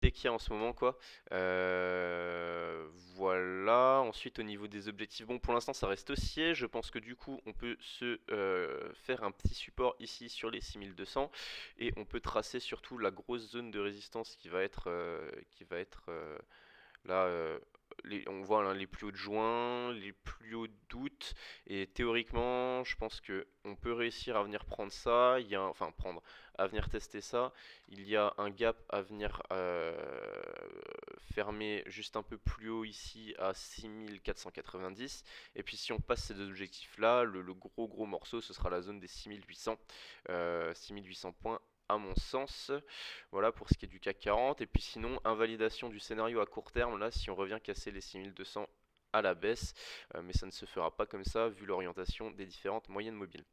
l'activité qu'il y a en ce moment, quoi. Voilà. Ensuite, au niveau des objectifs, bon, pour l'instant, ça reste haussier. Je pense que du coup, on peut se faire un petit support ici sur les 6200 et on peut tracer surtout la grosse zone de résistance qui va être là. On voit là, les plus hauts de juin, les plus hauts d'août, et théoriquement, je pense que on peut réussir à venir prendre ça. Enfin prendre, à venir tester ça. Il y a un gap à venir fermer juste un peu plus haut ici à 6490. Et puis si on passe ces deux objectifs là, le gros morceau, ce sera la zone des 6800, 6800 points à mon sens. Voilà pour ce qui est du CAC 40. Et puis sinon, invalidation du scénario à court terme, là, si on revient casser les 6200 à la baisse, mais ça ne se fera pas comme ça vu l'orientation des différentes moyennes mobiles.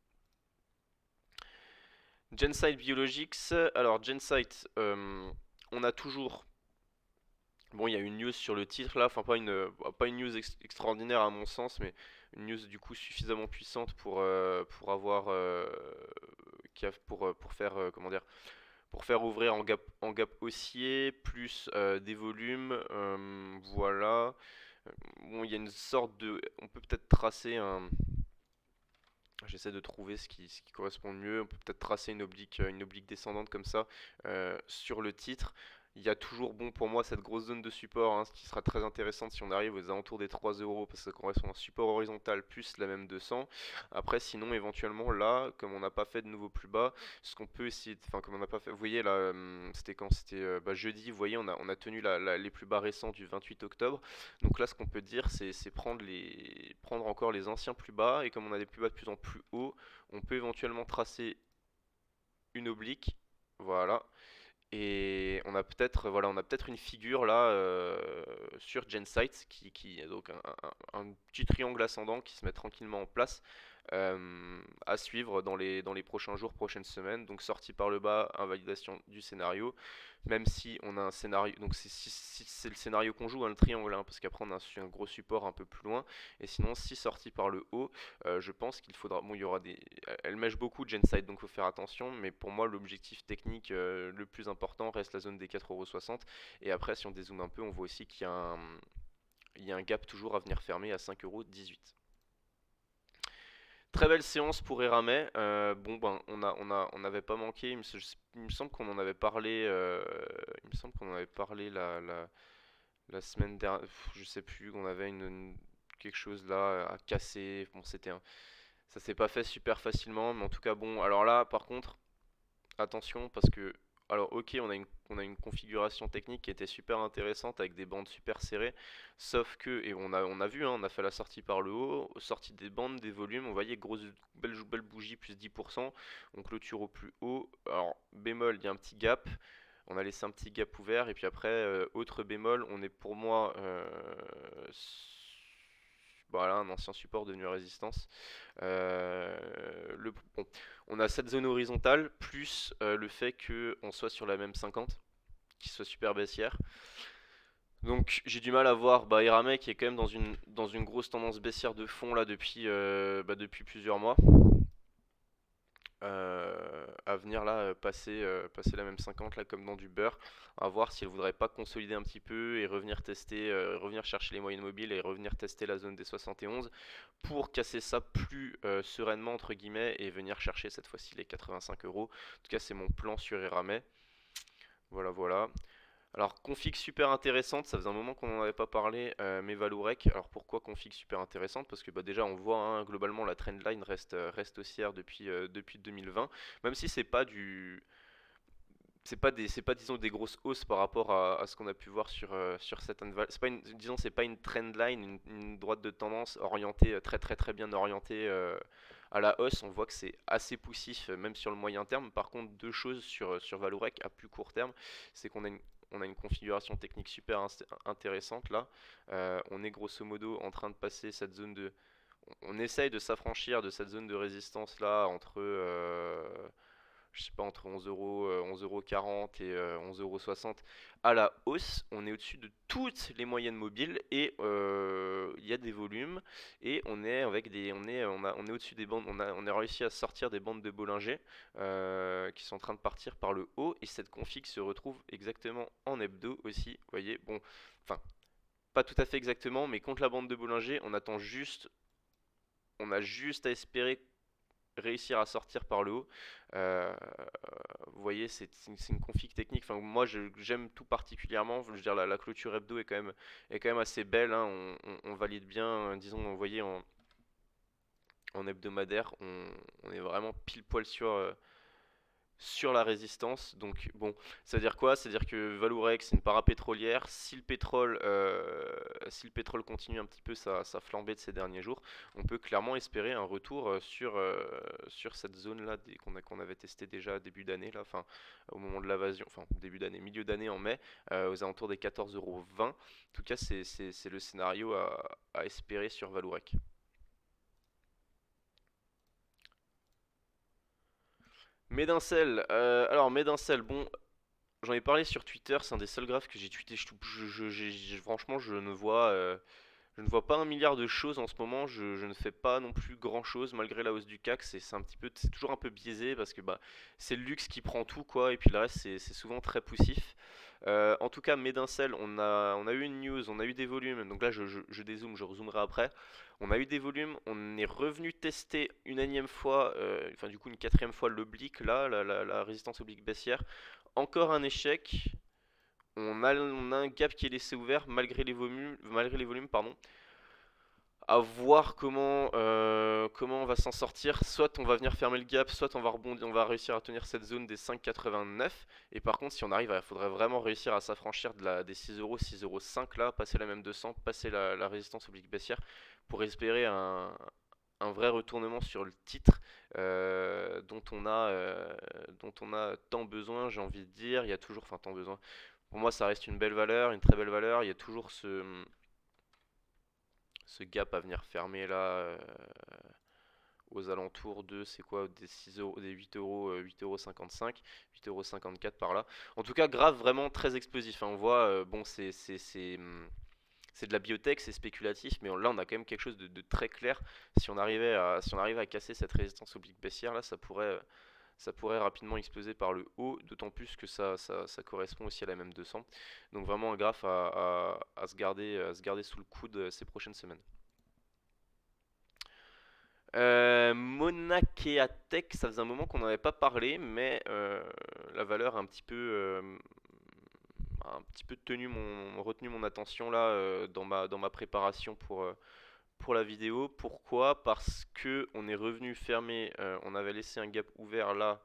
Gensight Biologics, alors Gensight, on a toujours, bon, il y a une news sur le titre là, enfin pas une news extraordinaire à mon sens, mais une news du coup suffisamment puissante pour avoir, comment dire, pour faire ouvrir en gap haussier, plus des volumes, voilà. Bon, il y a une sorte de... On peut peut-être tracer un... J'essaie de trouver ce qui correspond le mieux. On peut peut-être tracer une oblique descendante comme ça sur le titre. Il y a toujours, bon pour moi, cette grosse zone de support, hein, ce qui sera très intéressante si on arrive aux alentours des 3 euros, parce que ça correspond à un support horizontal plus la même 200. Après, sinon, éventuellement, là, comme on n'a pas fait de nouveau plus bas, ce qu'on peut essayer, enfin, comme on n'a pas fait, vous voyez là, c'était quand? C'était jeudi, vous voyez, on a tenu les plus bas récents du 28 octobre. Donc là, ce qu'on peut dire, c'est prendre encore les anciens plus bas, et comme on a des plus bas de plus en plus hauts, on peut éventuellement tracer une oblique, voilà. Et on a peut-être une figure là sur Gensight qui est donc un petit triangle ascendant qui se met tranquillement en place à suivre dans les prochains jours, prochaines semaines. Donc sortie par le bas, invalidation du scénario. Même si on a un scénario, donc si c'est le scénario qu'on joue, hein, le triangle, hein, parce qu'après on a un gros support un peu plus loin. Et sinon, si sorti par le haut, je pense qu'il faudra. Bon, il y aura des. Elle mèche beaucoup Gensight, donc il faut faire attention. Mais pour moi, l'objectif technique le plus important reste la zone des 4,60 €. Et après, si on dézoome un peu, on voit aussi qu'il y a un gap toujours à venir fermer à 5,18 €. Très belle séance pour Eramet. Bon ben on n'avait pas manqué. Il me semble qu'on en avait parlé. Il me semble qu'on en avait parlé la semaine dernière. Je sais plus. On avait quelque chose là à casser. Bon ça s'est pas fait super facilement, mais en tout cas bon. Alors là par contre attention parce que, alors ok, on a une configuration technique qui était super intéressante avec des bandes super serrées, sauf que, et on a vu, hein, on a fait la sortie par le haut, sortie des bandes, des volumes, on voyait grosse, belle bougie, plus 10%, on clôture au plus haut, alors bémol, il y a un petit gap, on a laissé un petit gap ouvert, et puis après, autre bémol, on est pour moi, voilà, un ancien support devenu résistance. Bon, on a cette zone horizontale, plus le fait qu'on soit sur la même 50, qui soit super baissière. Donc j'ai du mal à voir Irame qui est quand même dans une grosse tendance baissière de fond là depuis plusieurs mois. À venir là passer la même 50 là comme dans du beurre, à voir si elle voudrait pas consolider un petit peu et revenir tester, revenir chercher les moyennes mobiles et revenir tester la zone des 71 pour casser ça plus sereinement entre guillemets et venir chercher cette fois-ci les 85 €. En tout cas c'est mon plan sur Eramet. Voilà. Alors config super intéressante, ça faisait un moment qu'on n'en avait pas parlé, mais Valorec. Alors pourquoi config super intéressante? Parce que déjà on voit, hein, globalement la trendline reste haussière depuis 2020, même si c'est pas disons des grosses hausses par rapport à ce qu'on a pu voir sur certaines valeurs. C'est pas une trendline, une droite de tendance orientée très bien orientée à la hausse. On voit que c'est assez poussif même sur le moyen terme. Par contre, deux choses sur Valorec à plus court terme, c'est qu'on a une configuration technique super intéressante là. On est grosso modo en train de passer cette zone de. On essaye de s'affranchir de cette zone de résistance là entre je sais pas, entre 11,40 € et 11,60 € à la hausse. On est au-dessus de toutes les moyennes mobiles et il y a des volumes et on est avec des, on est au-dessus des bandes, on a réussi à sortir des bandes de Bollinger qui sont en train de partir par le haut et cette config se retrouve exactement en hebdo aussi. Vous voyez, bon, enfin, pas tout à fait exactement, mais contre la bande de Bollinger, on a juste à espérer réussir à sortir par le haut. Euh, Vous voyez, c'est une config technique. Enfin, moi, j'aime tout particulièrement. Je veux dire, la clôture hebdo est quand même assez belle, hein. On valide bien, disons, vous voyez, en hebdomadaire, on est vraiment pile poil sur la résistance. Donc bon, ça veut dire quoi? Ça veut dire que Vallourec c'est une parapétrolière. Si le pétrole continue un petit peu sa flambée de ces derniers jours, on peut clairement espérer un retour sur cette zone-là qu'on avait testé déjà début d'année, là, enfin au moment de l'invasion, enfin début d'année, milieu d'année en mai, aux alentours des 14,20 €. En tout cas, c'est le scénario à espérer sur Vallourec. Médincel, alors Médincel, bon, j'en ai parlé sur Twitter, c'est un des seuls graphes que j'ai tweeté. Franchement, je ne vois pas un milliard de choses en ce moment. Je ne fais pas non plus grand chose malgré la hausse du CAC. C'est toujours un peu biaisé parce que bah, c'est le luxe qui prend tout quoi, et puis le reste c'est souvent très poussif. En tout cas, Médincel, on a eu une news, on a eu des volumes. Donc là, je dézoome, je rezoomerai après. On a eu des volumes, on est revenu tester une énième fois, enfin du coup une quatrième fois l'oblique, là, la résistance oblique baissière. Encore un échec. On a un gap qui est laissé ouvert malgré les volumes, pardon. À voir comment on va s'en sortir. Soit on va venir fermer le gap, soit on va rebondir, on va réussir à tenir cette zone des 5,89. Et par contre, si on arrive, il faudrait vraiment réussir à s'affranchir des 6 €, 6,05 € là, passer la même 200, passer la résistance oblique baissière pour espérer un vrai retournement sur le titre dont on a tant besoin, j'ai envie de dire. Il y a toujours, enfin tant besoin. Pour moi, ça reste une belle valeur, une très belle valeur. Il y a toujours ce gap à venir fermer là aux alentours de, c'est quoi, des 6 euros, des 8 €, 8,55 €, 8,54 € par là. En tout cas, grave, vraiment très explosif, hein. On voit, bon, c'est de la biotech, c'est spéculatif, mais là on a quand même quelque chose de très clair. Si on arrivait à casser cette résistance oblique baissière, là ça pourrait rapidement exploser par le haut, d'autant plus que ça correspond aussi à la même 200. Donc vraiment un graphe à se garder sous le coude ces prochaines semaines. Monakea Tech, ça faisait un moment qu'on n'en avait pas parlé, mais la valeur a un petit peu retenu mon attention là dans ma préparation pour la vidéo. Pourquoi? Parce que on est revenu fermer, on avait laissé un gap ouvert là.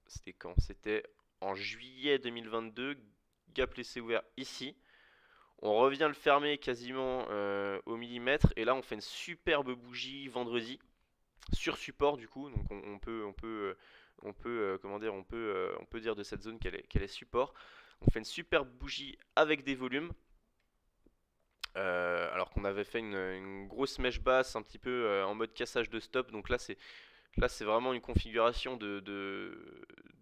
C'était quand? C'était en juillet 2022, gap laissé ouvert ici. On revient le fermer quasiment au millimètre et là on fait une superbe bougie vendredi sur support du coup. Donc comment dire, on peut dire de cette zone qu'elle est support. On fait une superbe bougie avec des volumes. Alors qu'on avait fait une grosse mèche basse un petit peu en mode cassage de stop. Donc là c'est vraiment une configuration de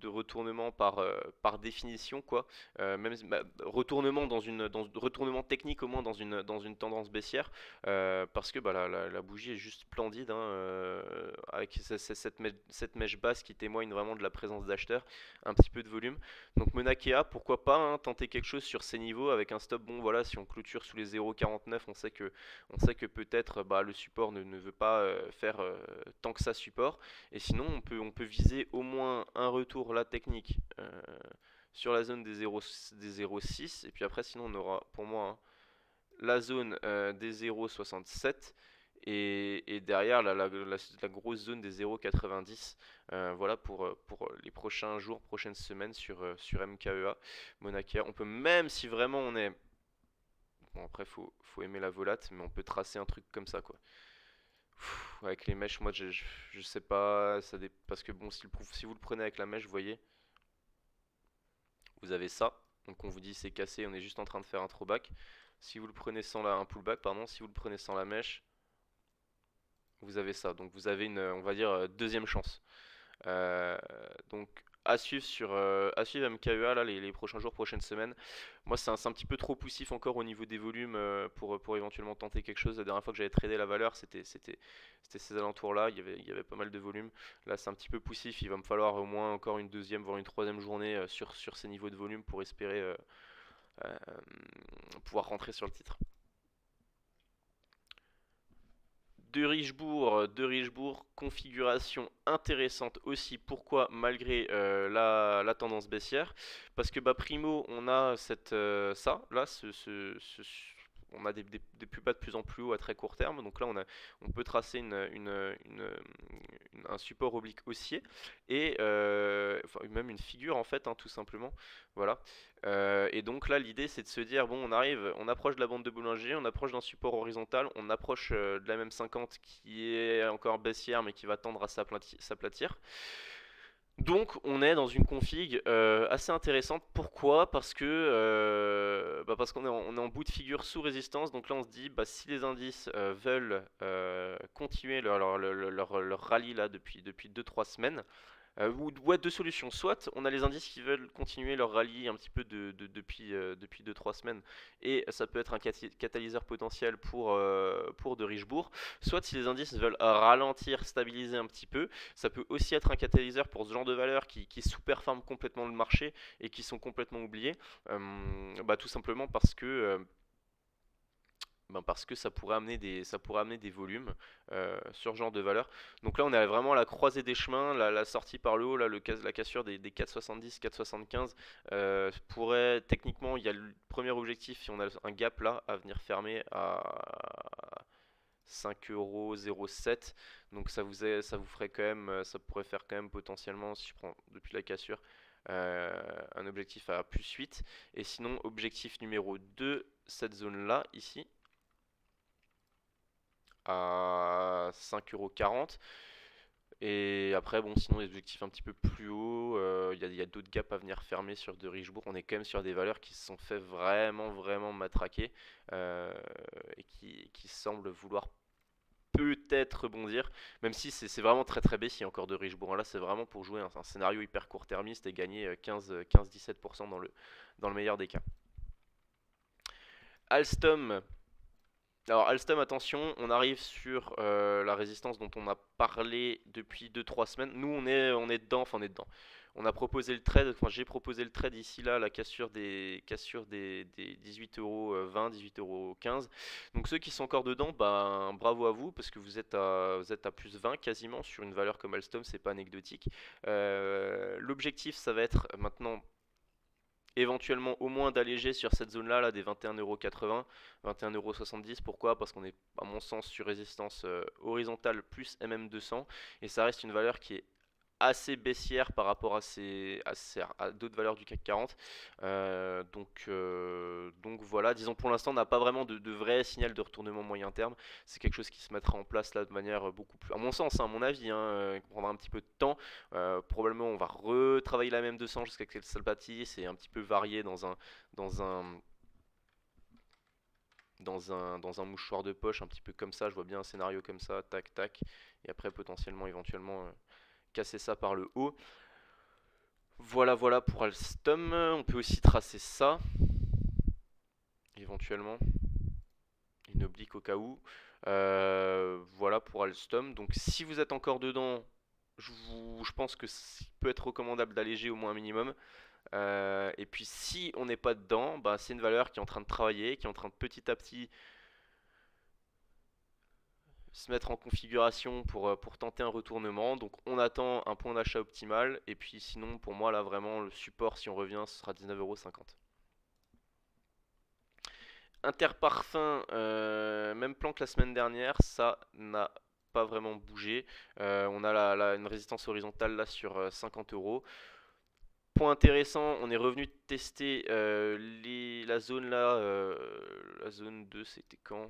retournement par définition, quoi. Même retournement retournement technique au moins dans une tendance baissière, parce que bah, la bougie est juste splendide, hein, avec cette mèche basse qui témoigne vraiment de la présence d'acheteurs, un petit peu de volume. Donc Monakea, pourquoi pas, hein, tenter quelque chose sur ces niveaux avec un stop. Bon voilà, si on clôture sous les 0,49, on sait que peut-être bah, le support ne veut pas faire tant que ça support. Et sinon, on peut viser au moins un retour là technique sur la zone des 0,6. Et puis après, sinon, on aura pour moi, hein, la zone des 0,67. Et derrière, la grosse zone des 0,90. Voilà pour les prochains jours, prochaines semaines sur MKEA, Monakea. On peut, même si vraiment on est. Bon, après, faut aimer la volate, mais on peut tracer un truc comme ça, quoi. Avec les mèches, moi je sais pas, parce que bon, si vous le prenez avec la mèche, vous voyez, vous avez ça. Donc on vous dit c'est cassé, on est juste en train de faire un throwback. Si vous le prenez un pullback, pardon, si vous le prenez sans la mèche, vous avez ça. Donc vous avez une, on va dire, deuxième chance. Euh, donc à suivre MKEA là, les prochains jours, prochaines semaines. Moi c'est un petit peu trop poussif encore au niveau des volumes pour éventuellement tenter quelque chose. La dernière fois que j'avais tradé la valeur, c'était ces alentours là, il y avait pas mal de volume. Là c'est un petit peu poussif, il va me falloir au moins encore une deuxième voire une troisième journée sur ces niveaux de volume pour espérer euh, pouvoir rentrer sur le titre. De Richebourg, configuration intéressante aussi. Pourquoi? Malgré la tendance baissière. Parce que bah, primo, on a ça, là, on a des plus bas de plus en plus haut à très court terme. Donc là, on peut tracer un support oblique haussier et enfin, même une figure en fait, hein, tout simplement. Voilà. Et donc là, l'idée c'est de se dire bon, on approche de la bande de Bollinger, on approche d'un support horizontal, on approche de la même 50 qui est encore baissière mais qui va tendre à s'aplatir. Donc on est dans une config assez intéressante. Pourquoi? Parce qu'on est en bout de figure sous résistance. Donc là on se dit bah, si les indices veulent continuer leur rallye là depuis 2-3 semaines, ou ouais, deux solutions. Soit on a les indices qui veulent continuer leur rallye un petit peu depuis 2-3 semaines, et ça peut être un catalyseur potentiel pour de Richebourg. Soit si les indices veulent ralentir, stabiliser un petit peu, ça peut aussi être un catalyseur pour ce genre de valeurs qui sous-performent complètement le marché et qui sont complètement oubliés. Bah, tout simplement parce que ça pourrait amener des volumes sur ce genre de valeur. Donc là, on est vraiment à la croisée des chemins. La sortie par le haut, là, la cassure des 4,70, 4,75 pourrait, techniquement, il y a le premier objectif, si on a un gap là, à venir fermer à 5,07 €. Donc ça vous ferait quand même, ça pourrait faire quand même potentiellement, si je prends depuis la cassure, un objectif à +8. Et sinon, objectif numéro 2, cette zone là, ici à 5,40 €. Et après, bon, sinon, les objectifs un petit peu plus haut, il y a d'autres gaps à venir fermer sur de Richebourg. On est quand même sur des valeurs qui se sont fait vraiment, vraiment matraquer euh, et qui semblent vouloir peut-être rebondir, même si c'est vraiment très très baissier encore de Richebourg. Là, c'est vraiment pour jouer un scénario hyper court-termiste et gagner 15-17% dans le meilleur des cas. Alstom. Alors Alstom, attention, on arrive sur la résistance dont on a parlé depuis 2-3 semaines. Nous, on est dedans, enfin on est dedans. On a proposé le trade, enfin j'ai proposé le trade ici là, la cassure des 18,20 €, 18,15 €. Donc ceux qui sont encore dedans, ben bravo à vous parce que vous êtes à plus 20 quasiment sur une valeur comme Alstom, c'est pas anecdotique. L'objectif, ça va être maintenant éventuellement au moins d'alléger sur cette zone là, des 21,80 €, 21,70 €. Pourquoi? Parce qu'on est à mon sens sur résistance horizontale plus MM200 et ça reste une valeur qui est assez baissière par rapport à d'autres valeurs du CAC 40. Donc voilà, disons pour l'instant on n'a pas vraiment de vrai signal de retournement moyen terme. C'est quelque chose qui se mettra en place là de manière beaucoup plus, à mon sens, hein, à mon avis, hein, qui prendra un petit peu de temps. Probablement on va retravailler la même 200 jusqu'à ce qu'elle bâtisse et un petit peu varier dans un dans un mouchoir de poche, un petit peu comme ça. Je vois bien un scénario comme ça, tac tac, et après potentiellement éventuellement casser ça par le haut. Voilà, voilà pour Alstom. On peut aussi tracer ça, éventuellement, une oblique au cas où. Voilà pour Alstom. Donc si vous êtes encore dedans, je pense que peut être recommandable d'alléger au moins un minimum. Et puis si on n'est pas dedans, bah, c'est une valeur qui est en train de travailler, qui est en train de petit à petit se mettre en configuration pour tenter un retournement. Donc on attend un point d'achat optimal. Et puis sinon, pour moi, là vraiment, le support, si on revient, ce sera 19,50 €. Interparfum, même plan que la semaine dernière, ça n'a pas vraiment bougé. On a une résistance horizontale là sur 50 €. Point intéressant, on est revenu tester la zone là, la zone 2, c'était quand?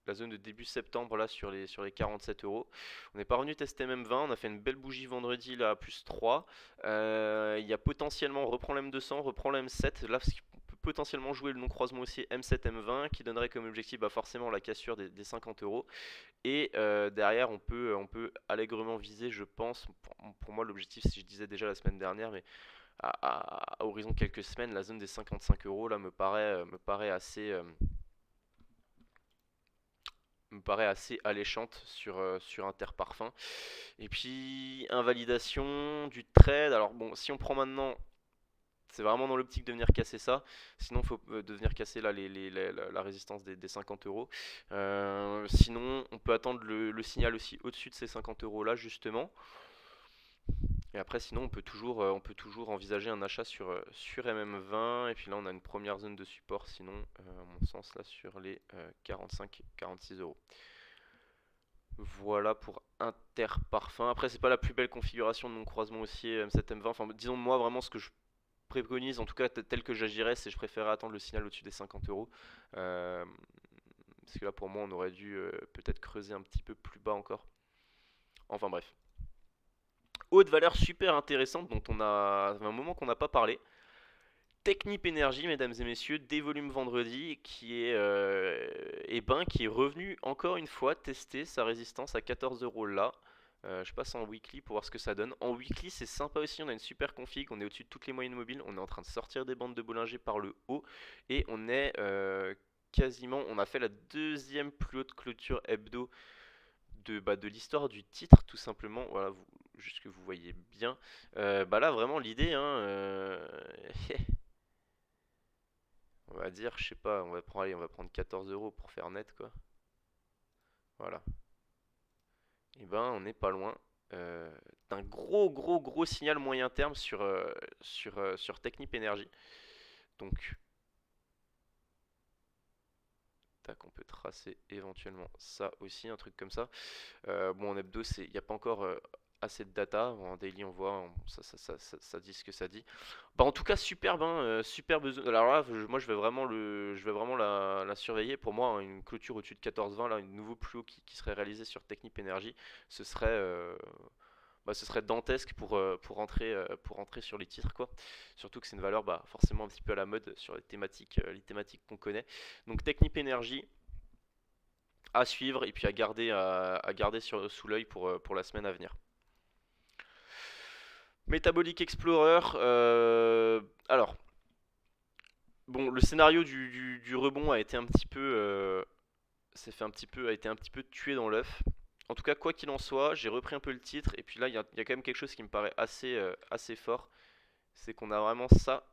La zone de début septembre là sur les 47 €. On n'est pas revenu tester même 20, on a fait une belle bougie vendredi là à plus 3. Il y a potentiellement, on reprend l'M200, reprend l'M7. Là, potentiellement jouer le non-croisement haussier M7, M20 qui donnerait comme objectif bah, forcément la cassure des 50 euros. Et derrière, on peut allègrement viser, je pense, pour moi l'objectif, si je disais déjà la semaine dernière, mais à horizon quelques semaines, la zone des 55 euros là me paraît assez alléchante sur Interparfum. Et puis, invalidation du trade. Alors bon, si on prend maintenant, c'est vraiment dans l'optique de venir casser ça. Sinon, il faut de venir casser là, la résistance des 50 euros. Sinon, on peut attendre le signal aussi au-dessus de ces 50 euros là, justement. Et après, sinon, on peut toujours envisager un achat sur MM20. Et puis là, on a une première zone de support, sinon, à mon sens, là, sur les 45-46 euros. Voilà pour Interparfum. Après, c'est pas la plus belle configuration de mon croisement haussier M7-M20. Enfin, disons moi vraiment ce que je préconise, en tout cas tel que j'agirais, c'est je préférerais attendre le signal au-dessus des 50 euros. Euh, Parce que là, pour moi, on aurait dû peut-être creuser un petit peu plus bas encore. Enfin bref. Autre valeur super intéressante dont on a un moment qu'on n'a pas parlé. Technip Energy, mesdames et messieurs, des volumes vendredi, qui est revenu encore une fois tester sa résistance à 14 euros là. Je passe en weekly pour voir ce que ça donne. En weekly, c'est sympa aussi, on a une super config, on est au-dessus de toutes les moyennes mobiles, on est en train de sortir des bandes de Bollinger par le haut, et on est quasiment, on a fait la deuxième plus haute clôture hebdo de l'histoire du titre, tout simplement. Voilà, juste que vous voyez bien. Bah là, vraiment, l'idée, hein, on va dire, je sais pas, on va prendre 14 euros pour faire net, quoi. Voilà. Et ben, on n'est pas loin euh, d'un gros signal moyen terme sur Technip Energy. Donc, tac, on peut tracer éventuellement ça aussi, un truc comme ça. Bon, en hebdo, il n'y a pas encore assez de data. En daily, on voit, ça dit ce que ça dit. Bah, en tout cas, superbe, hein, superbe zone. Alors là, moi, je vais vraiment la surveiller. Pour moi, hein, une clôture au-dessus de 14,20, là, un nouveau plus haut qui serait réalisé sur Technip Energy, ce serait, ce serait dantesque pour rentrer sur les titres, quoi. Surtout que c'est une valeur, bah, forcément un petit peu à la mode sur les thématiques qu'on connaît. Donc Technip Energy à suivre et puis à garder sous l'œil pour la semaine à venir. Metabolic Explorer, alors, bon, le scénario du rebond a été un petit peu, a été un petit peu tué dans l'œuf. En tout cas, quoi qu'il en soit, j'ai repris un peu le titre et puis là, il y a quand même quelque chose qui me paraît assez fort, c'est qu'on a vraiment ça,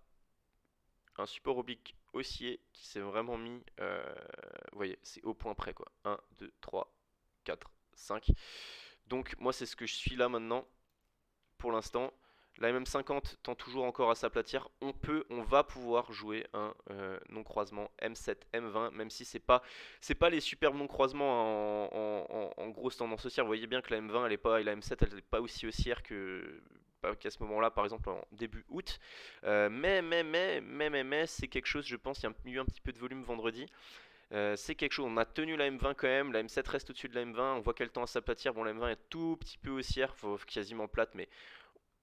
un support oblique haussier qui s'est vraiment mis, vous voyez, c'est au point près quoi. 1, 2, 3, 4, 5. Donc moi c'est ce que je suis là maintenant pour l'instant. La MM50 tend toujours encore à s'aplatir. On va pouvoir jouer un non-croisement M7, M20, même si c'est pas les superbes non-croisements en grosse tendance haussière. Vous voyez bien que la M20 elle est pas, et la M7 elle n'est pas aussi haussière qu'à ce moment-là, par exemple en début août. Mais, c'est quelque chose, je pense, il y a eu un petit peu de volume vendredi. C'est quelque chose, on a tenu la M20 quand même, la M7 reste au-dessus de la M20, on voit qu'elle tend à s'aplatir, bon la M20 est tout petit peu haussière, quasiment plate, mais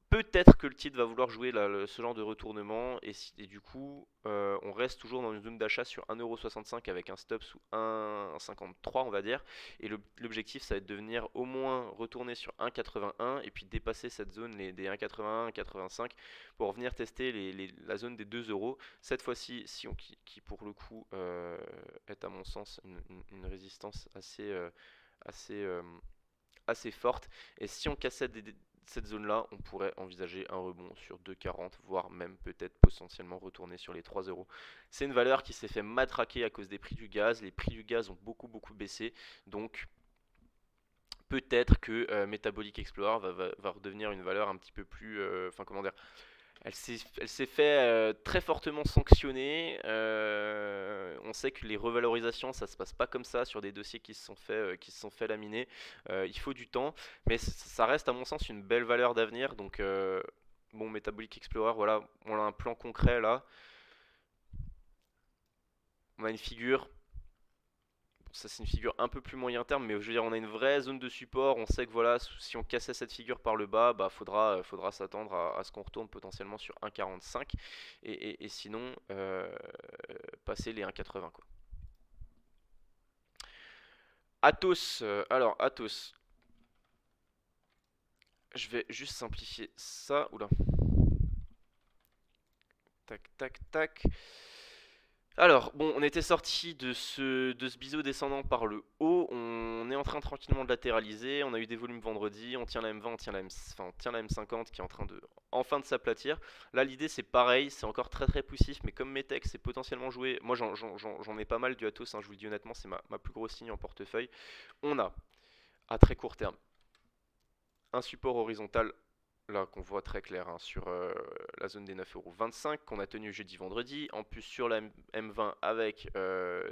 peut-être que le titre va vouloir jouer ce genre de retournement et du coup on reste toujours dans une zone d'achat sur 1,65€ avec un stop sous 1,53 on va dire et l'objectif ça va être de venir au moins retourner sur 1,81 et puis dépasser cette zone des 1,81, 1,85 pour venir tester la zone des 2€. Cette fois-ci qui pour le coup est à mon sens une résistance assez, euh, assez forte et si on cassait cette zone-là, on pourrait envisager un rebond sur 2,40, voire même peut-être potentiellement retourner sur les 3€. C'est une valeur qui s'est fait matraquer à cause des prix du gaz. Les prix du gaz ont beaucoup baissé. Donc peut-être que Metabolic Explorer va redevenir une valeur un petit peu plus... Enfin comment dire, elle s'est fait très fortement sanctionner. On sait que les revalorisations, ça se passe pas comme ça sur des dossiers qui se sont fait laminer. Il faut du temps, mais ça reste à mon sens une belle valeur d'avenir. Donc bon, Metabolic Explorer, voilà, on a un plan concret là. On a une figure. ça c'est une figure un peu plus moyen terme, mais je veux dire, on a une vraie zone de support. On sait que voilà, si on cassait cette figure par le bas, bah faudra s'attendre à ce qu'on retourne potentiellement sur 1,45 et sinon passer les 1,80 quoi. Atos, alors Atos, je vais juste simplifier ça. Oula, tac tac tac. Alors, bon, on était sorti de ce biseau descendant par le haut, on est en train tranquillement de latéraliser, on a eu des volumes vendredi, on tient la M20, on tient la M50 qui est en train de enfin de s'aplatir. Là, l'idée c'est pareil, c'est encore très très poussif, mais comme Metex c'est potentiellement joué, moi j'en ai pas mal du Atos, hein, je vous le dis honnêtement, c'est ma plus grosse ligne en portefeuille. On a, à très court terme, un support horizontal là qu'on voit très clair hein, sur la zone des 9,25€ qu'on a tenu jeudi vendredi, en plus sur la M20 avec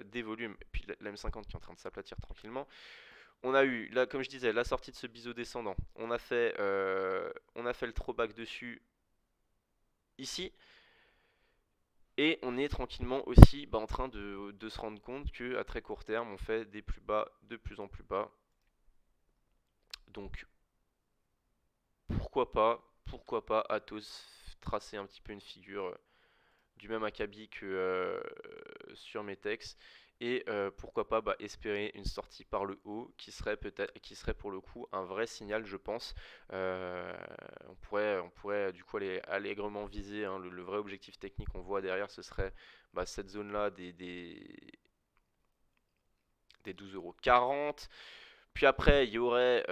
des volumes, et puis la M50 qui est en train de s'aplatir tranquillement. On a eu, là comme je disais, la sortie de ce biseau descendant, on a fait le throwback dessus ici, et on est tranquillement aussi en train de se rendre compte que à très court terme on fait des plus bas de plus en plus bas. Donc pourquoi pas Atos tracer un petit peu une figure du même acabit que sur Metex et pourquoi pas espérer une sortie par le haut qui serait pour le coup un vrai signal je pense. On pourrait du coup aller allègrement viser hein, le vrai objectif technique qu'on voit derrière ce serait cette zone là des 12,40€. Puis après il y aurait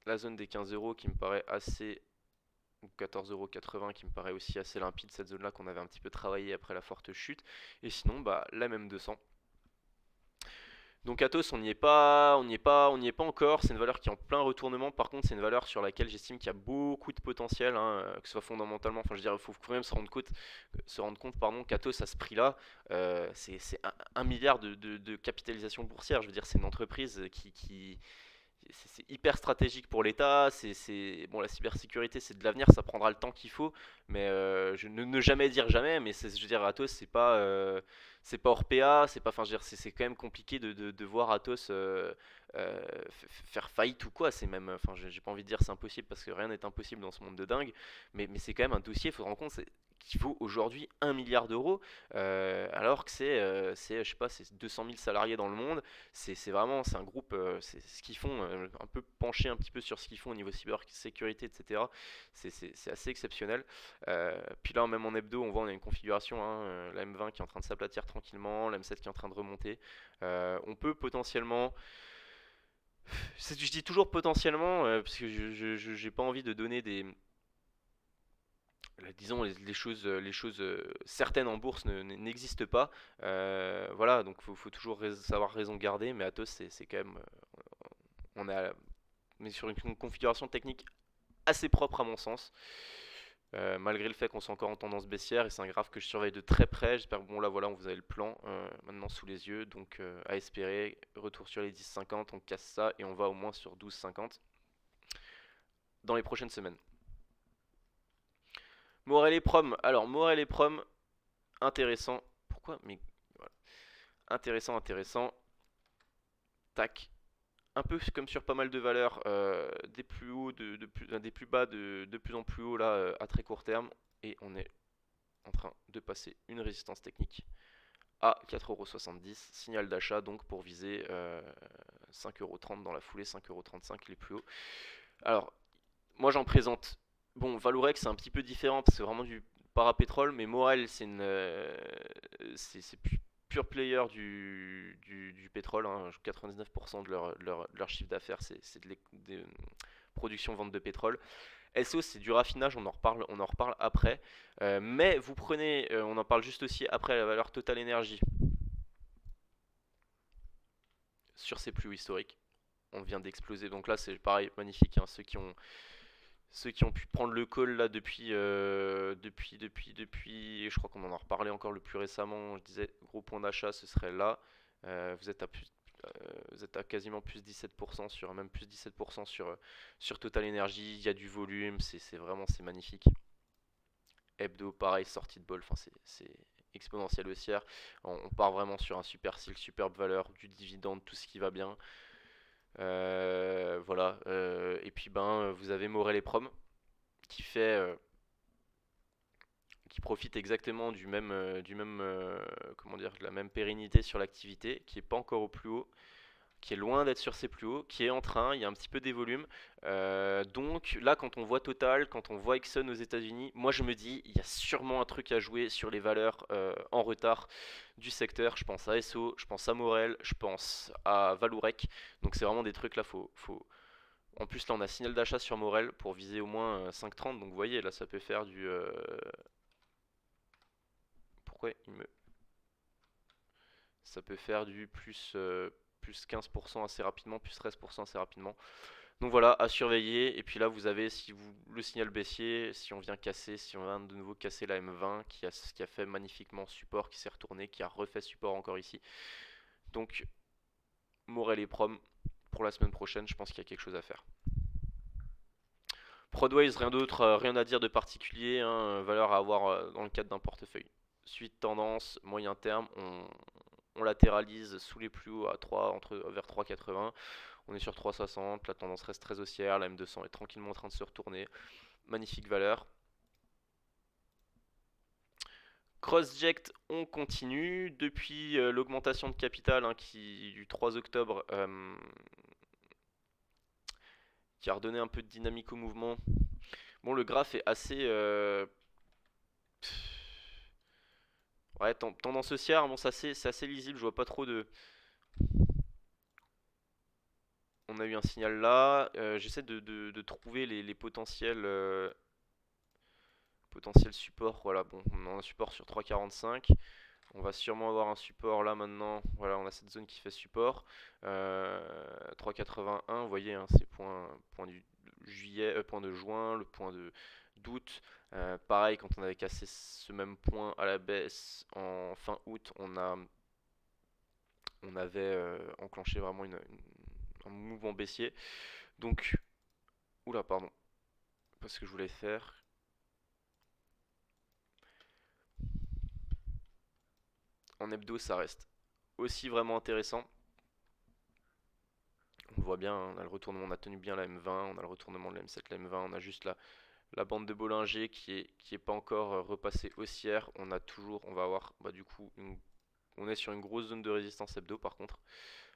la zone des 15€ qui me paraît assez, ou 14,80€ qui me paraît aussi assez limpide, cette zone là qu'on avait un petit peu travaillé après la forte chute, et sinon la même 200. Donc Atos on n'y est pas encore, c'est une valeur qui est en plein retournement, par contre c'est une valeur sur laquelle j'estime qu'il y a beaucoup de potentiel, hein, que ce soit fondamentalement, enfin je veux dire il faut quand même se rendre compte pardon, qu'Atos à ce prix là, c'est 1 milliard de capitalisation boursière, je veux dire c'est une entreprise qui c'est hyper stratégique pour l'État. Bon, la cybersécurité, c'est de l'avenir, ça prendra le temps qu'il faut. Mais je ne jamais dire jamais. Mais je veux dire, Atos, c'est pas Orpea, c'est pas, enfin, je veux dire, c'est quand même compliqué de voir Atos faire faillite ou quoi. C'est même, enfin, j'ai pas envie de dire c'est impossible parce que rien n'est impossible dans ce monde de dingue. Mais c'est quand même un dossier. Il faut se rendre compte, qui vaut aujourd'hui 1 milliard d'euros, alors que je sais pas, c'est 200 000 salariés dans le monde. C'est vraiment, c'est un groupe, c'est ce qu'ils font, un peu penché un petit peu sur ce qu'ils font au niveau cybersécurité, etc. C'est assez exceptionnel. Puis là, même en hebdo, on voit on a une configuration, hein, la M20 qui est en train de s'aplatir tranquillement, la M7 qui est en train de remonter. On peut potentiellement, je dis toujours potentiellement, parce que je j'ai pas envie de donner disons les choses certaines en bourse n'existent pas. Voilà, donc faut toujours savoir raison garder, mais Atos c'est quand même on est mais sur une configuration technique assez propre à mon sens. Malgré le fait qu'on soit encore en tendance baissière et c'est un graphe que je surveille de très près. J'espère que bon là voilà, on vous avez le plan maintenant sous les yeux, donc à espérer retour sur les 10,50, on casse ça et on va au moins sur 12,50 dans les prochaines semaines. Morel et Prom. Alors Morel et Prom, intéressant. Pourquoi? Mais voilà. Intéressant. Tac. Un peu comme sur pas mal de valeurs, des plus hauts, des plus bas, de plus en plus haut là à très court terme. Et on est en train de passer une résistance technique à 4,70€. Signal d'achat donc pour viser 5,30€ dans la foulée, 5,35€ les plus hauts. Alors, moi j'en présente. Bon, Valorex c'est un petit peu différent parce que c'est vraiment du parapétrole, mais Morel c'est c'est pure player du pétrole, hein. 99% de leur chiffre d'affaires c'est des productions-ventes de pétrole. SO c'est du raffinage, on en reparle après. Mais vous prenez, on en parle juste aussi après la valeur Total Energy sur ses plus hauts historiques. On vient d'exploser, donc là c'est pareil, magnifique, hein. Ceux qui ont pu prendre le call là depuis, je crois qu'on en a reparlé encore le plus récemment, je disais gros point d'achat, ce serait là. Vous êtes à vous êtes à quasiment plus 17% sur, même plus 17% sur Total Energy, il y a du volume, c'est magnifique. Hebdo, pareil, sortie de bol, enfin c'est exponentielle haussière. On part vraiment sur un super cycle, superbe valeur, du dividende, tout ce qui va bien. Voilà. Et puis ben, vous avez Morel et Prom qui fait, qui profite exactement comment dire, de la même pérennité sur l'activité, qui est pas encore au plus haut, qui est loin d'être sur ses plus hauts, qui est en train, il y a un petit peu des volumes. Donc là, quand on voit Total, quand on voit Exxon aux États-Unis, moi je me dis, il y a sûrement un truc à jouer sur les valeurs en retard du secteur. Je pense à Esso, je pense à Morel, je pense à Valourec. Donc c'est vraiment des trucs là, En plus là on a signal d'achat sur Morel pour viser au moins 5,30. Donc vous voyez là ça peut faire du... Pourquoi il me... Ça peut faire du plus 15% assez rapidement, plus 13% assez rapidement. Donc voilà, à surveiller. Et puis là, vous avez si vous, le signal baissier, si on vient casser, si on vient de nouveau casser la M20, qui a fait magnifiquement support, qui s'est retourné, qui a refait support encore ici. Donc, Morel et Prom, pour la semaine prochaine, je pense qu'il y a quelque chose à faire. Prodways, rien d'autre, rien à dire de particulier, hein, valeur à avoir dans le cadre d'un portefeuille. Suite tendance, moyen terme, on latéralise sous les plus hauts à 3, vers 3,80. On est sur 3,60, la tendance reste très haussière, la M200 est tranquillement en train de se retourner. Magnifique valeur. Crossject, on continue. Depuis l'augmentation de capital du 3 octobre, qui a redonné un peu de dynamique au mouvement. Bon, le graphe est assez... Ouais, tendance haussière, bon, c'est assez lisible, je vois pas trop de... On a eu un signal là, j'essaie de trouver les potentiels supports. Voilà, bon, on a un support sur 3,45. On va sûrement avoir un support là maintenant. Voilà, on a cette zone qui fait support. 3,81, vous voyez, hein, c'est point du juillet, point de juin, le point d'août. Pareil, quand on avait cassé ce même point à la baisse en fin août, on avait enclenché vraiment un mouvement baissier. Donc, oula, pardon, pas ce que je voulais faire. En hebdo, ça reste aussi vraiment intéressant. On voit bien, hein, on a le retournement, on a tenu bien la M20, on a le retournement de la M7, la M20, on a juste la bande de Bollinger qui est pas encore repassée haussière. On va avoir bah, du coup, on est sur une grosse zone de résistance hebdo par contre.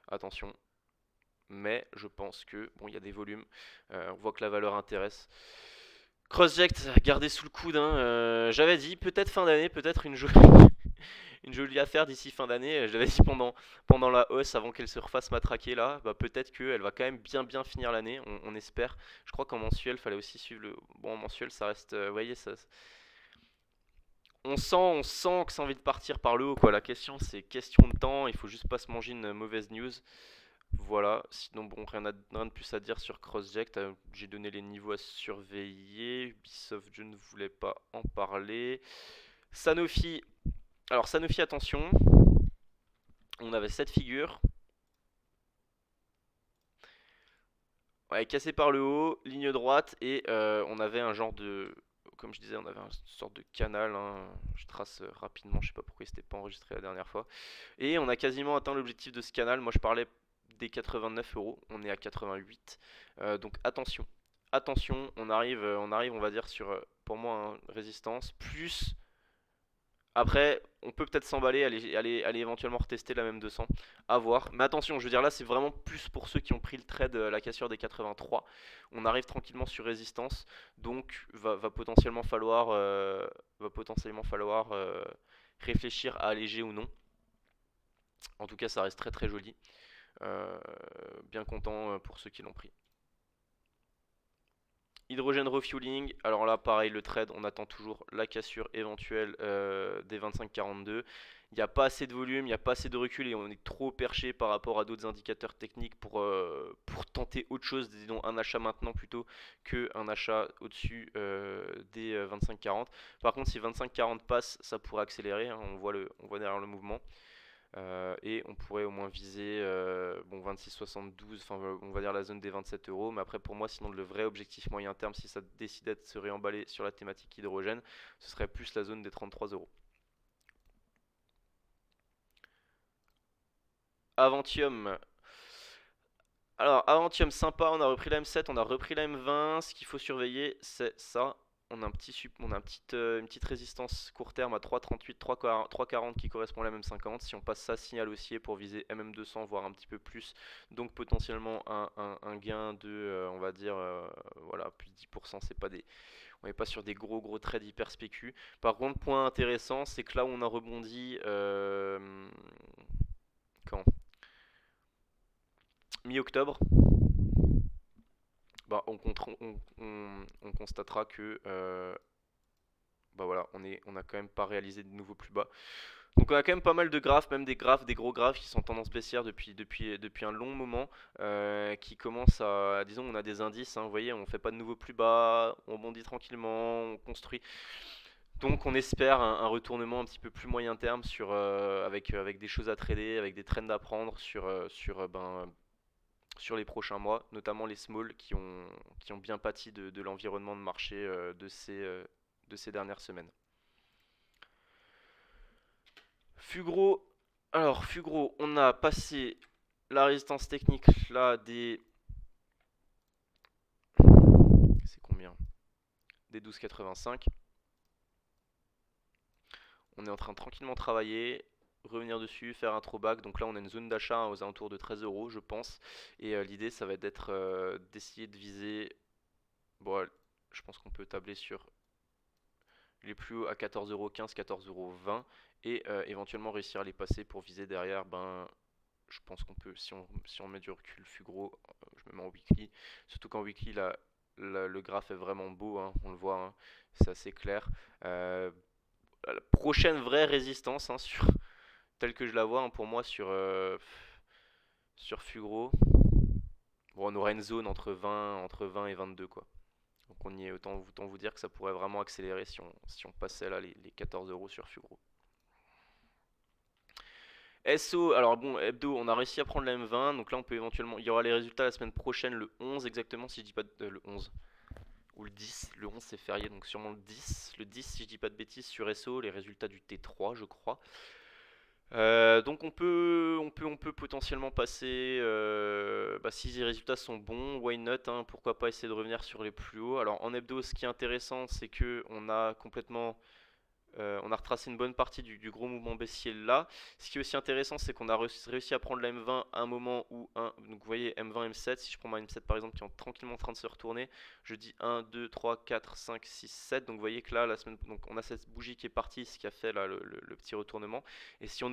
Attention, mais je pense que bon, il y a des volumes, on voit que la valeur intéresse. Crossject, gardez sous le coude, hein, j'avais dit peut-être fin d'année, peut-être une jolie affaire d'ici fin d'année. Je l'avais dit pendant la hausse, avant qu'elle se refasse matraquer là, bah, peut-être qu'elle va quand même bien finir l'année, on espère. Je crois qu'en mensuel, fallait aussi suivre le... Bon, en mensuel, ça reste... vous voyez, on sent que c'est envie de partir par le haut, quoi. La question, c'est question de temps, il faut juste pas se manger une mauvaise news. Voilà, sinon bon, rien de plus à dire sur Crossject. J'ai donné les niveaux à surveiller. Ubisoft, je ne voulais pas en parler. Sanofi, alors Sanofi, attention, on avait cette figure. Ouais, cassé par le haut, ligne droite, et on avait un genre de... Comme je disais, on avait une sorte de canal, hein. Je trace rapidement, je sais pas pourquoi il s'était pas enregistré la dernière fois. Et on a quasiment atteint l'objectif de ce canal. Moi je parlais des 89 euros, on est à 88. Donc attention, attention, on va dire sur, pour moi, hein, résistance, plus après, on peut peut-être s'emballer, aller éventuellement retester la même 200, à voir. Mais attention, je veux dire là, c'est vraiment plus pour ceux qui ont pris le trade, la cassure des 83. On arrive tranquillement sur résistance, donc va potentiellement falloir réfléchir à alléger ou non. En tout cas, ça reste très joli. Bien content pour ceux qui l'ont pris. Hydrogène refueling, alors là pareil le trade, on attend toujours la cassure éventuelle des 25-42. Il n'y a pas assez de volume, il n'y a pas assez de recul et on est trop perché par rapport à d'autres indicateurs techniques pour tenter autre chose, disons un achat maintenant plutôt qu'un achat au-dessus des 25-40. Par contre si 25-40 passe, ça pourrait accélérer, hein, on voit derrière le mouvement. Et on pourrait au moins viser bon, 26,72, enfin on va dire la zone des 27 euros. Mais après pour moi, sinon le vrai objectif moyen terme, si ça décidait de se réemballer sur la thématique hydrogène, ce serait plus la zone des 33 euros. Aventium. Alors, Aventium sympa, on a repris la M7, on a repris la M20. Ce qu'il faut surveiller, c'est ça. On a une petite résistance court terme à 3,38, 3,40 qui correspond à la M50. Si on passe ça, signal haussier pour viser MM200, voire un petit peu plus. Donc potentiellement un gain de, on va dire, voilà, plus de 10%. On n'est pas sur des gros trades hyper spécus. Par contre, point intéressant, c'est que là où on a rebondi, quand mi-octobre, bah, on constatera que bah voilà, on a quand même pas réalisé de nouveaux plus bas. Donc on a quand même pas mal de graphes, même des gros graphes qui sont en tendance baissière depuis un long moment, qui commencent disons, on a des indices, hein, vous voyez, on fait pas de nouveaux plus bas, on bondit tranquillement, on construit. Donc on espère un retournement un petit peu plus moyen terme avec des choses à trader, avec des trends à prendre sur les prochains mois, notamment les small qui ont bien pâti de l'environnement de marché de ces dernières semaines. Fugro, alors Fugro, on a passé la résistance technique là c'est combien? Des 12,85. On est en train de tranquillement travailler, revenir dessus, faire un throwback. Donc là, on a une zone d'achat, hein, aux alentours de 13 euros, je pense. Et l'idée, ça va être d'essayer de viser. Bon, je pense qu'on peut tabler sur les plus hauts à 14,15 €, 14,20 € et éventuellement réussir à les passer pour viser derrière. Ben, je pense qu'on peut, si on met du recul, Fugro, je me mets en weekly. Surtout qu'en weekly, le graphe est vraiment beau, hein, on le voit, hein, c'est assez clair. La prochaine vraie résistance, hein, telle que je la vois, hein, pour moi sur Fugro, bon, on aura une zone entre 20 et 22 quoi. Donc on y est, autant vous dire que ça pourrait vraiment accélérer si on passait là les 14 euros sur Fugro. SO, alors bon, hebdo, on a réussi à prendre la M20, donc là on peut éventuellement, il y aura les résultats la semaine prochaine, le 11 exactement, si je dis pas le 11, ou le 10, le 11 c'est férié, donc sûrement le 10 si je dis pas de bêtises sur SO, les résultats du T3 je crois. Donc on peut potentiellement passer, si les résultats sont bons, why not, hein, pourquoi pas essayer de revenir sur les plus hauts. Alors en hebdo, ce qui est intéressant, c'est que on a retracé une bonne partie du gros mouvement baissier là. Ce qui est aussi intéressant, c'est qu'on a réussi à prendre la M20 à un moment où donc vous voyez M20, M7, si je prends ma M7 par exemple qui est tranquillement en train de se retourner, je dis 1, 2, 3, 4, 5, 6, 7. Donc vous voyez que là, donc on a cette bougie qui est partie, ce qui a fait là, le petit retournement. Et si on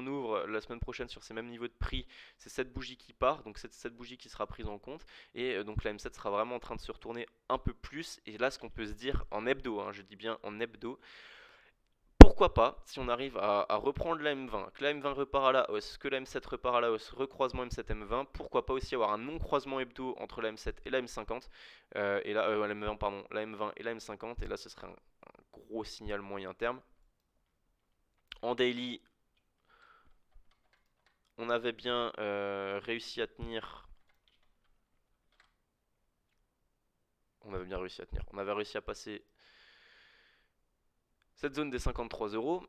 ouvre la semaine prochaine sur ces mêmes niveaux de prix, c'est cette bougie qui part, donc c'est cette bougie qui sera prise en compte. Et donc la M7 sera vraiment en train de se retourner un peu plus. Et là, ce qu'on peut se dire en hebdo, hein, je dis bien en hebdo, pourquoi pas, si on arrive à reprendre la M20, que la M20 repart à la hausse, que la M7 repart à la hausse, recroisement M7 M20, pourquoi pas aussi avoir un non-croisement hebdo entre la M7 et la M50, et là, la M20, pardon, la M20 et la M50, et là ce serait un gros signal moyen terme. En daily, on avait bien réussi à tenir. On avait bien réussi à tenir. On avait réussi à passer cette zone des 53 euros.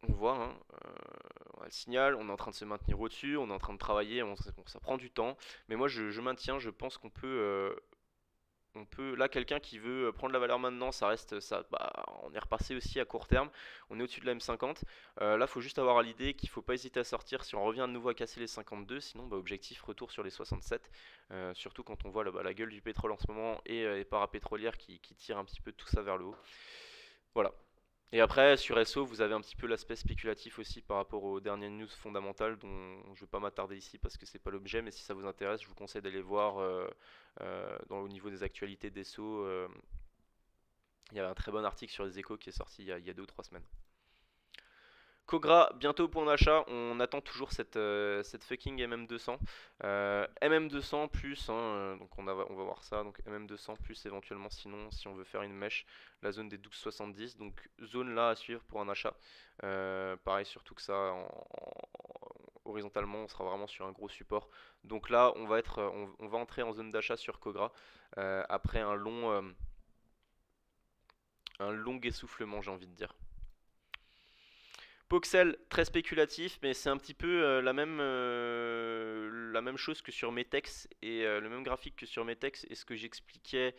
On voit, hein, on a le signal, on est en train de se maintenir au-dessus, on est en train de travailler, ça prend du temps. Mais moi je maintiens, je pense là, quelqu'un qui veut prendre la valeur maintenant, ça reste ça. Bah, on est repassé aussi à court terme. On est au-dessus de la M50. Là, il faut juste avoir à l'idée qu'il ne faut pas hésiter à sortir si on revient de nouveau à casser les 52. Sinon, bah, objectif retour sur les 67. Surtout quand on voit la gueule du pétrole en ce moment et les parapétrolières qui tirent un petit peu tout ça vers le haut. Voilà. Et après, sur SO, vous avez un petit peu l'aspect spéculatif aussi par rapport aux dernières news fondamentales dont je ne vais pas m'attarder ici parce que c'est pas l'objet, mais si ça vous intéresse, je vous conseille d'aller voir au niveau des actualités d'SO. Il y a un très bon article sur les échos qui est sorti il y a 2 ou 3 semaines. Cogra, bientôt au point d'achat, on attend toujours cette fucking MM200. MM200 plus, hein, donc on va voir ça, donc MM200 plus éventuellement sinon si on veut faire une mèche, la zone des 12,70, donc zone là à suivre pour un achat. Pareil, surtout que ça, horizontalement, on sera vraiment sur un gros support. Donc là, on va entrer en zone d'achat sur Cogra après un long essoufflement, j'ai envie de dire. Poxel, très spéculatif, mais c'est un petit peu la même chose que sur Metex et le même graphique que sur Metex et ce que j'expliquais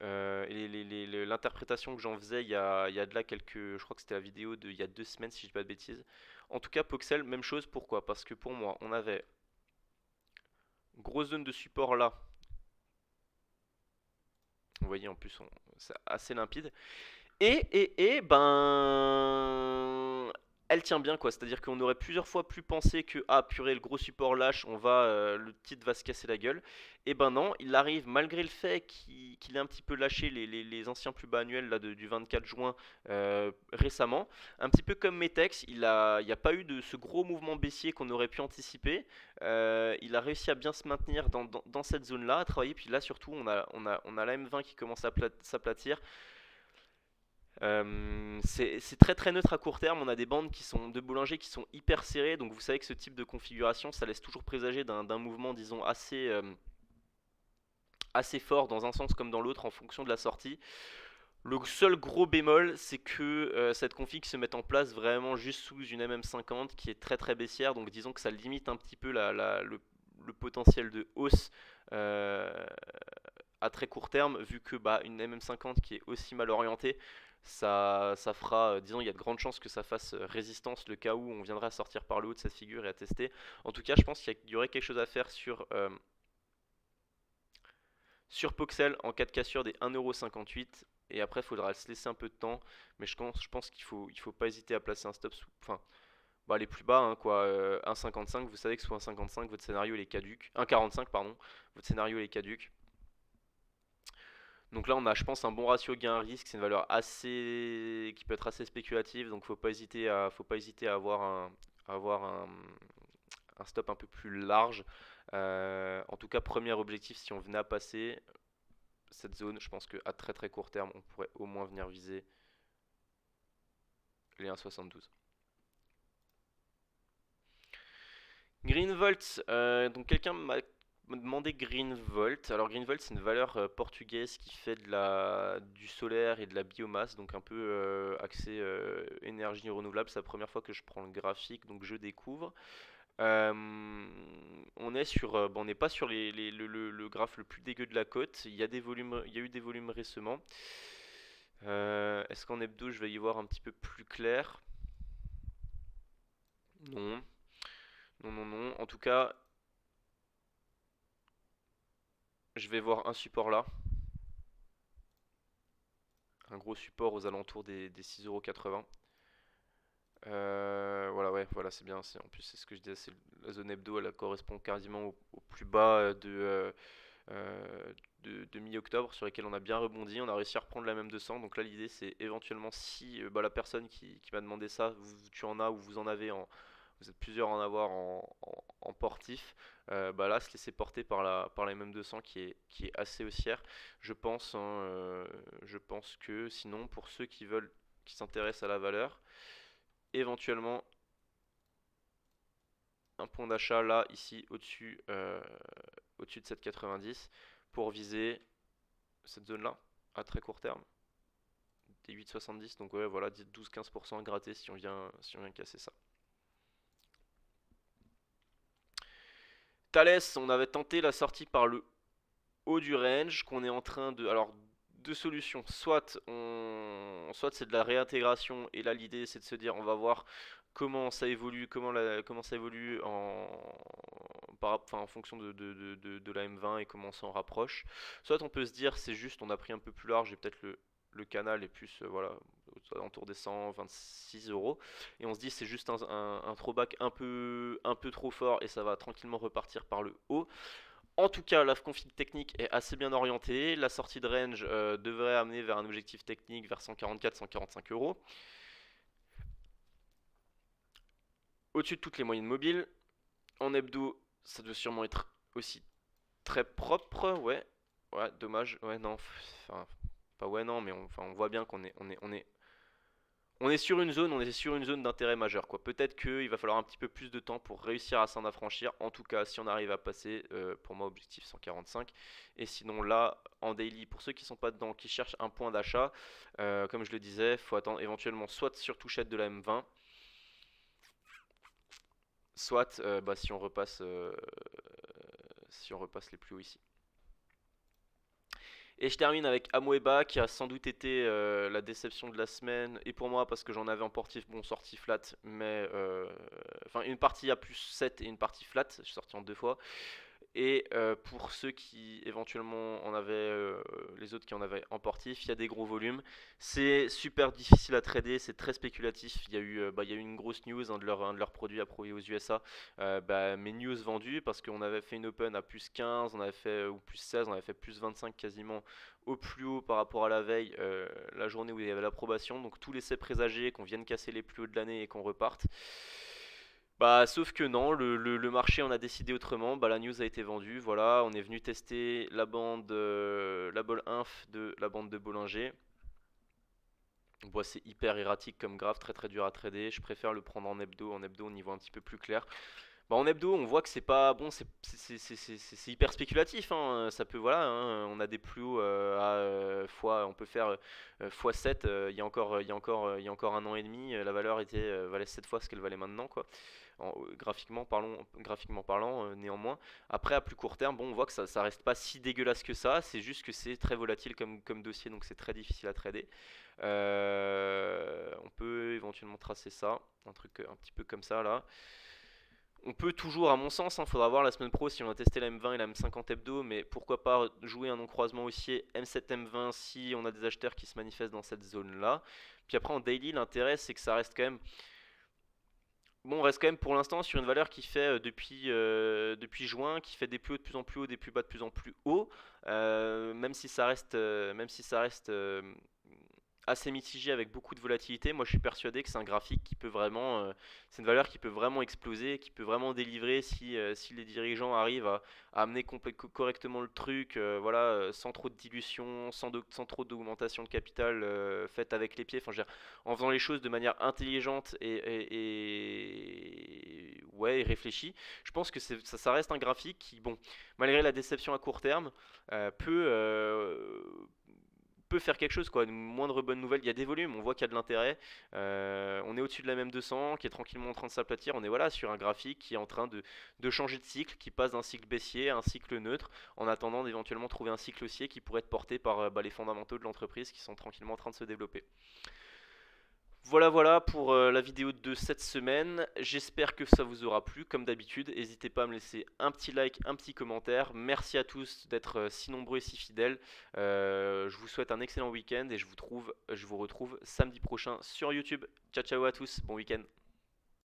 et l'interprétation que j'en faisais il y a de là quelques, je crois que c'était la vidéo de il y a 2 semaines si je dis pas de bêtises. En tout cas, Poxel, même chose. Pourquoi? Parce que pour moi, on avait grosse zone de support là. Vous voyez, en plus, c'est assez limpide. Ben, elle tient bien quoi. C'est-à-dire qu'on aurait plusieurs fois pu penser que, ah purée, le gros support lâche, le titre va se casser la gueule. Et ben non, il arrive, malgré le fait qu'il ait un petit peu lâché les anciens plus bas annuels là, du 24 juin récemment. Un petit peu comme Metex, il n'y a pas eu de ce gros mouvement baissier qu'on aurait pu anticiper. Il a réussi à bien se maintenir dans cette zone-là, à travailler. Puis là, surtout, on a la M20 qui commence à s'aplatir. C'est très très neutre à court terme. On a des bandes qui sont de Bollinger qui sont hyper serrées, donc vous savez que ce type de configuration, ça laisse toujours présager d'un mouvement, disons, assez fort dans un sens comme dans l'autre en fonction de la sortie. Le seul gros bémol, c'est que cette config se met en place vraiment juste sous une MM50 qui est très très baissière, donc disons que ça limite un petit peu le potentiel de hausse à très court terme, vu que bah, une MM50 qui est aussi mal orientée, ça fera, disons, il y a de grandes chances que ça fasse résistance le cas où on viendra sortir par le haut de cette figure et à tester. En tout cas, je pense qu'il y aurait quelque chose à faire sur Poxel en cas de cassure des 1,58€. Et après, il faudra se laisser un peu de temps. Mais je pense il faut pas hésiter à placer un stop enfin, bah, les plus bas, hein, quoi. 1,55, vous savez que sous 1,55, votre scénario il est caduque. 1,45, pardon, votre scénario il est caduque. Donc là, on a, je pense, un bon ratio gain-risque. C'est une valeur qui peut être assez spéculative. Donc, faut pas hésiter à avoir un stop un peu plus large. En tout cas, premier objectif, si on venait à passer cette zone, je pense qu'à très très court terme, on pourrait au moins venir viser les 1,72. Greenvolt, donc quelqu'un m'a demandé Greenvolt. Alors Greenvolt, c'est une valeur portugaise qui fait du solaire et de la biomasse, donc un peu axé énergie renouvelable. C'est la première fois que je prends le graphique, donc je découvre. On n'est pas sur le graphe le plus dégueu de la cote. Il y a eu des volumes récemment. Est-ce qu'en hebdo, je vais y voir un petit peu plus clair? Non. Non, non, non. En tout cas, je vais voir un support là. Un gros support aux alentours des 6,80€. Voilà, ouais, voilà, c'est bien. En plus, c'est ce que je disais, la zone hebdo, elle correspond quasiment au plus bas euh, de mi-octobre sur lesquels on a bien rebondi. On a réussi à reprendre la même 200. Donc là, l'idée, c'est éventuellement si bah, la personne qui m'a demandé ça, tu en as ou vous en avez vous êtes plusieurs à en avoir en portif, bah là, se laisser porter par la MM200 qui est assez haussière, je pense, hein, je pense que sinon, pour ceux qui s'intéressent à la valeur, éventuellement un point d'achat là, ici, au-dessus de 7,90 pour viser cette zone-là à très court terme, des 8,70. Donc ouais, voilà, 12-15% à gratter si on vient casser ça. Thales, on avait tenté la sortie par le haut du range, qu'on est en train de... Alors, deux solutions. Soit c'est de la réintégration, et là l'idée c'est de se dire on va voir comment ça évolue, comment ça évolue en fonction de la M20 et comment on s'en rapproche. Soit on peut se dire c'est juste on a pris un peu plus large et peut-être le canal est plus voilà autour des 126€, et on se dit c'est juste un throwback un peu trop fort et ça va tranquillement repartir par le haut. En tout cas, la config technique est assez bien orientée. La sortie de range devrait amener vers un objectif technique vers 144-145€. Au-dessus de toutes les moyennes mobiles. En hebdo, ça doit sûrement être aussi très propre. Ouais, ouais, dommage. Ouais, non. Enfin, pas ouais, non, mais on voit bien on est sur une zone d'intérêt majeur, quoi. Peut-être qu'il va falloir un petit peu plus de temps pour réussir à s'en affranchir. En tout cas, si on arrive à passer, pour moi, objectif 145. Et sinon, là, en daily, pour ceux qui ne sont pas dedans, qui cherchent un point d'achat, comme je le disais, il faut attendre éventuellement soit sur touchette de la M20, soit bah, si on repasse les plus hauts ici. Et je termine avec Amoeba qui a sans doute été la déception de la semaine, et pour moi parce que j'en avais en portif bon sorti flat, mais enfin une partie à plus 7 et une partie flat, je suis sorti en deux fois. Et pour ceux qui éventuellement en avaient, les autres qui en avaient en portif, il y a des gros volumes. C'est super difficile à trader, c'est très spéculatif. Il y a eu une grosse news, un de leurs produits approuvés aux USA. Bah, mes news vendues parce qu'on avait fait une open à plus 15, on avait fait, ou plus 16, on avait fait plus 25 quasiment au plus haut par rapport à la veille, la journée où il y avait l'approbation. Donc tout laissait présager qu'on vienne casser les plus hauts de l'année et qu'on reparte. Bah, sauf que non, le marché en a décidé autrement. Bah, la news a été vendue. Voilà, on est venu tester la ball inf de la bande de Bollinger. Bon, c'est hyper erratique comme graphe, très très dur à trader. Je préfère le prendre en hebdo. En hebdo, on y voit un petit peu plus clair. Bah, en hebdo, on voit que c'est pas bon, c'est hyper spéculatif, hein. Ça peut, voilà, hein, on a des plus hauts on peut faire x 7. Il y a encore un an et demi, la valeur valait 7 fois ce qu'elle valait maintenant, quoi. Graphiquement parlant, néanmoins. Après, à plus court terme, bon, on voit que ça reste pas si dégueulasse que ça. C'est juste que c'est très volatile comme dossier, donc c'est très difficile à trader. On peut éventuellement tracer ça, un truc un petit peu comme ça là. On peut toujours, à mon sens, il faudra voir la semaine pro si on a testé la M20 et la M50 hebdo, mais pourquoi pas jouer un non-croisement haussier M7 M20 si on a des acheteurs qui se manifestent dans cette zone-là. Puis après en daily, l'intérêt c'est que ça reste quand même, bon, on reste quand même pour l'instant sur une valeur qui fait depuis juin, qui fait des plus hauts de plus en plus hauts, des plus bas de plus en plus hauts, même si ça reste assez mitigé avec beaucoup de volatilité. Moi, je suis persuadé que c'est un graphique qui peut vraiment, c'est une valeur qui peut vraiment exploser, qui peut vraiment délivrer si les dirigeants arrivent à amener correctement le truc, voilà, sans trop de dilution, sans trop d'augmentation de capital faite avec les pieds. Enfin, je veux dire, en faisant les choses de manière intelligente ouais, et réfléchie. Je pense que ça reste un graphique qui, bon, malgré la déception à court terme, peut faire quelque chose, quoi. Une moindre bonne nouvelle, il y a des volumes, on voit qu'il y a de l'intérêt. On est au-dessus de la même 200 qui est tranquillement en train de s'aplatir. On est, voilà, sur un graphique qui est en train de changer de cycle, qui passe d'un cycle baissier à un cycle neutre, en attendant d'éventuellement trouver un cycle haussier qui pourrait être porté par bah, les fondamentaux de l'entreprise qui sont tranquillement en train de se développer. Voilà, voilà pour la vidéo de cette semaine. J'espère que ça vous aura plu. Comme d'habitude, n'hésitez pas à me laisser un petit like, un petit commentaire. Merci à tous d'être si nombreux et si fidèles. Je vous souhaite un excellent week-end et je vous retrouve samedi prochain sur YouTube. Ciao, ciao à tous. Bon week-end.